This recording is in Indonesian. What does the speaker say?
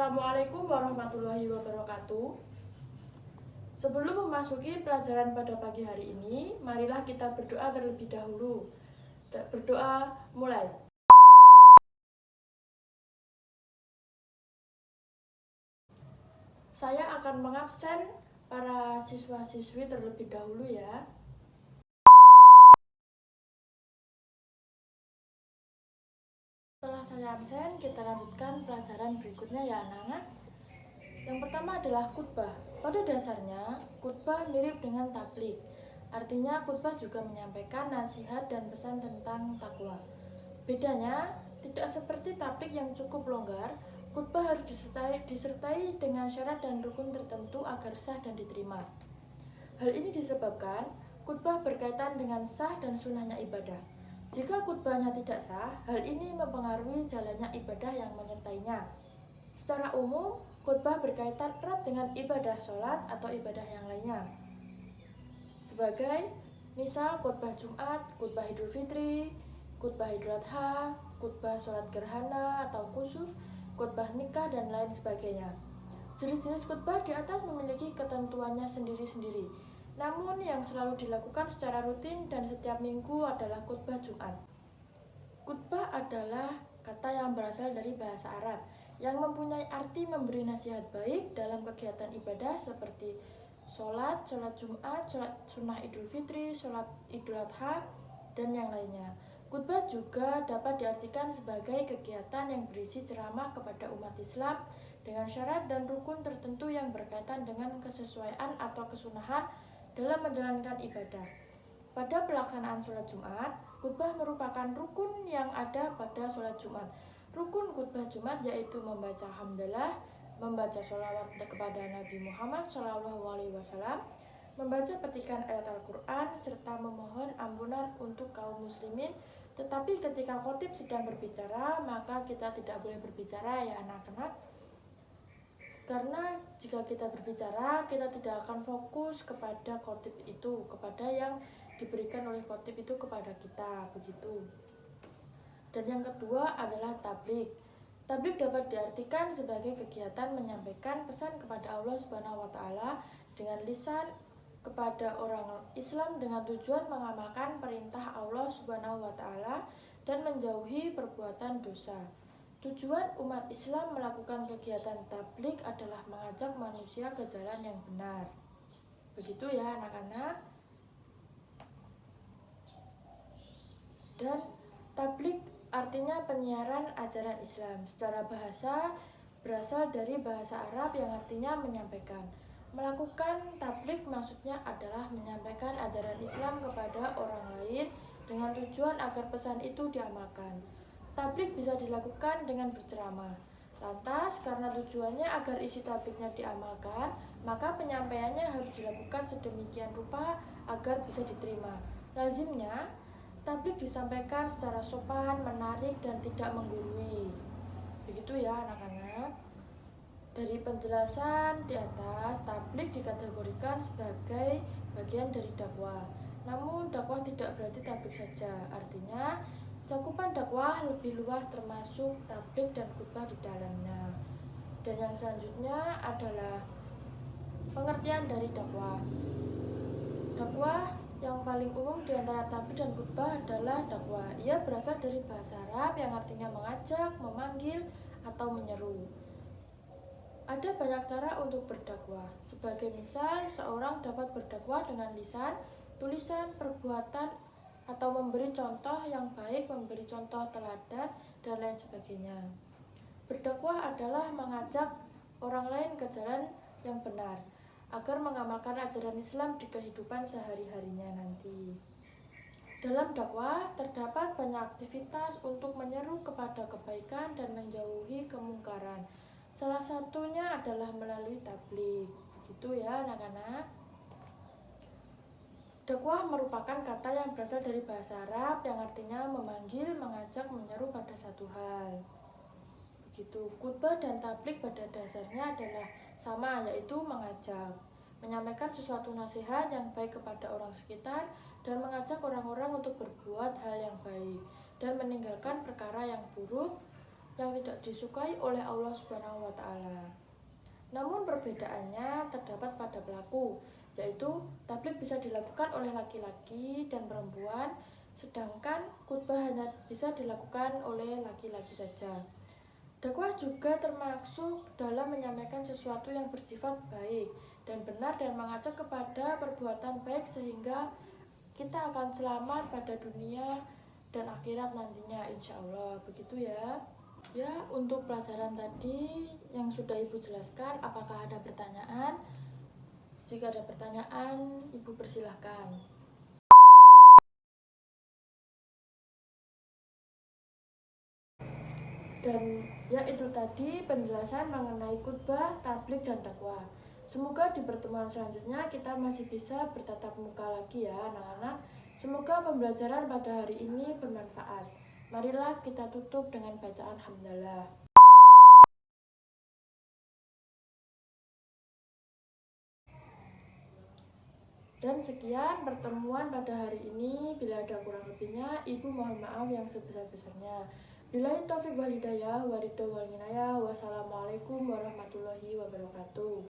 Assalamualaikum warahmatullahi wabarakatuh. Sebelum memasuki pelajaran pada pagi hari ini, marilah kita berdoa terlebih dahulu. Berdoa mulai. Saya akan mengabsen para siswa-siswi terlebih dahulu ya. Setelah saya absen, kita lanjutkan pelajaran berikutnya ya anak-anak. Yang pertama adalah khutbah. Pada dasarnya, khutbah mirip dengan tabligh. Artinya khutbah juga menyampaikan nasihat dan pesan tentang takwa. Bedanya, tidak seperti tabligh yang cukup longgar, khutbah harus disertai dengan syarat dan rukun tertentu agar sah dan diterima. Hal ini disebabkan khutbah berkaitan dengan sah dan sunnahnya ibadah. Jika khutbahnya tidak sah, hal ini mempengaruhi jalannya ibadah yang menyertainya. Secara umum, khutbah berkaitan erat dengan ibadah sholat atau ibadah yang lainnya. Sebagai misal khutbah Jumat, khutbah Idul Fitri, khutbah Idul Adha, khutbah sholat gerhana atau kusuf, khutbah nikah dan lain sebagainya. Jenis-jenis khutbah di atas memiliki ketentuannya sendiri-sendiri. Namun yang selalu dilakukan secara rutin dan setiap minggu adalah khutbah Jumat. Khutbah adalah kata yang berasal dari bahasa Arab yang mempunyai arti memberi nasihat baik dalam kegiatan ibadah seperti sholat Jumat, sholat sunnah Idul Fitri, sholat Idul Adha, dan yang lainnya. Khutbah juga dapat diartikan sebagai kegiatan yang berisi ceramah kepada umat Islam dengan syarat dan rukun tertentu yang berkaitan dengan kesesuaian atau kesunahan dalam menjalankan ibadah. Pada pelaksanaan sholat Jumat, khutbah merupakan rukun yang ada pada sholat Jumat. Rukun khutbah Jumat yaitu membaca hamdalah, membaca sholawat kepada Nabi Muhammad SAW, membaca petikan ayat Al-Quran, serta memohon ampunan untuk kaum muslimin. Tetapi ketika khotib sedang berbicara, maka kita tidak boleh berbicara ya anak-anak. Karena jika kita berbicara, kita tidak akan fokus kepada khotib itu, kepada yang diberikan oleh khotib itu kepada kita, begitu. Dan yang kedua adalah tabligh. Tabligh dapat diartikan sebagai kegiatan menyampaikan pesan kepada Allah Subhanahu wa taala dengan lisan kepada orang Islam dengan tujuan mengamalkan perintah Allah Subhanahu wa taala dan menjauhi perbuatan dosa. Tujuan umat Islam melakukan kegiatan tabligh adalah mengajak manusia ke jalan yang benar. Begitu ya anak-anak. Dan tabligh artinya penyiaran ajaran Islam. Secara bahasa berasal dari bahasa Arab yang artinya menyampaikan. Melakukan tabligh maksudnya adalah menyampaikan ajaran Islam kepada orang lain dengan tujuan agar pesan itu diamalkan. Tabligh bisa dilakukan dengan berceramah. Lantas, karena tujuannya agar isi tablighnya diamalkan, maka penyampaiannya harus dilakukan sedemikian rupa agar bisa diterima. Lazimnya, tabligh disampaikan secara sopan, menarik, dan tidak menggurui. Begitu ya anak-anak. Dari penjelasan di atas, tabligh dikategorikan sebagai bagian dari dakwah. Namun dakwah tidak berarti tabligh saja. Artinya, cakupan dakwah lebih luas termasuk tabligh dan khutbah di dalamnya. Dan yang selanjutnya adalah pengertian dari dakwah. Dakwah yang paling umum di antara tabligh dan khutbah adalah dakwah. Ia berasal dari bahasa Arab yang artinya mengajak, memanggil, atau menyeru. Ada banyak cara untuk berdakwah. Sebagai misal, seorang dapat berdakwah dengan lisan, tulisan, perbuatan, atau memberi contoh yang baik, memberi contoh teladan, dan lain sebagainya. Berdakwah adalah mengajak orang lain ke jalan yang benar, agar mengamalkan ajaran Islam di kehidupan sehari-harinya nanti. Dalam dakwah terdapat banyak aktivitas untuk menyeru kepada kebaikan dan menjauhi kemungkaran. Salah satunya adalah melalui tabligh. Gitu ya anak-anak. Dakwah merupakan kata yang berasal dari bahasa Arab yang artinya memanggil, mengajak, menyeru pada satu hal. Begitu. Khutbah dan tabligh pada dasarnya adalah sama, yaitu mengajak, menyampaikan sesuatu nasihat yang baik kepada orang sekitar dan mengajak orang-orang untuk berbuat hal yang baik dan meninggalkan perkara yang buruk yang tidak disukai oleh Allah Subhanahu wa taala. Namun perbedaannya terdapat pada pelaku, yaitu tablik bisa dilakukan oleh laki-laki dan perempuan, sedangkan khutbah hanya bisa dilakukan oleh laki-laki saja. Dakwah juga termasuk dalam menyampaikan sesuatu yang bersifat baik dan benar dan mengajak kepada perbuatan baik sehingga kita akan selamat pada dunia dan akhirat nantinya, insya Allah. Begitu ya. Ya, untuk pelajaran tadi yang sudah Ibu jelaskan, apakah ada pertanyaan? Jika ada pertanyaan, Ibu persilahkan. Dan ya itu tadi penjelasan mengenai khutbah, tablik, dan dakwah. Semoga di pertemuan selanjutnya kita masih bisa bertatap muka lagi ya anak-anak. Semoga pembelajaran pada hari ini bermanfaat. Marilah kita tutup dengan bacaan hamdalah. Dan sekian pertemuan pada hari ini. Bila ada kurang lebihnya, Ibu mohon maaf yang sebesar-besarnya. Billahi taufiq wal hidayah, waridho wal hinayah. Wassalamualaikum warahmatullahi wabarakatuh.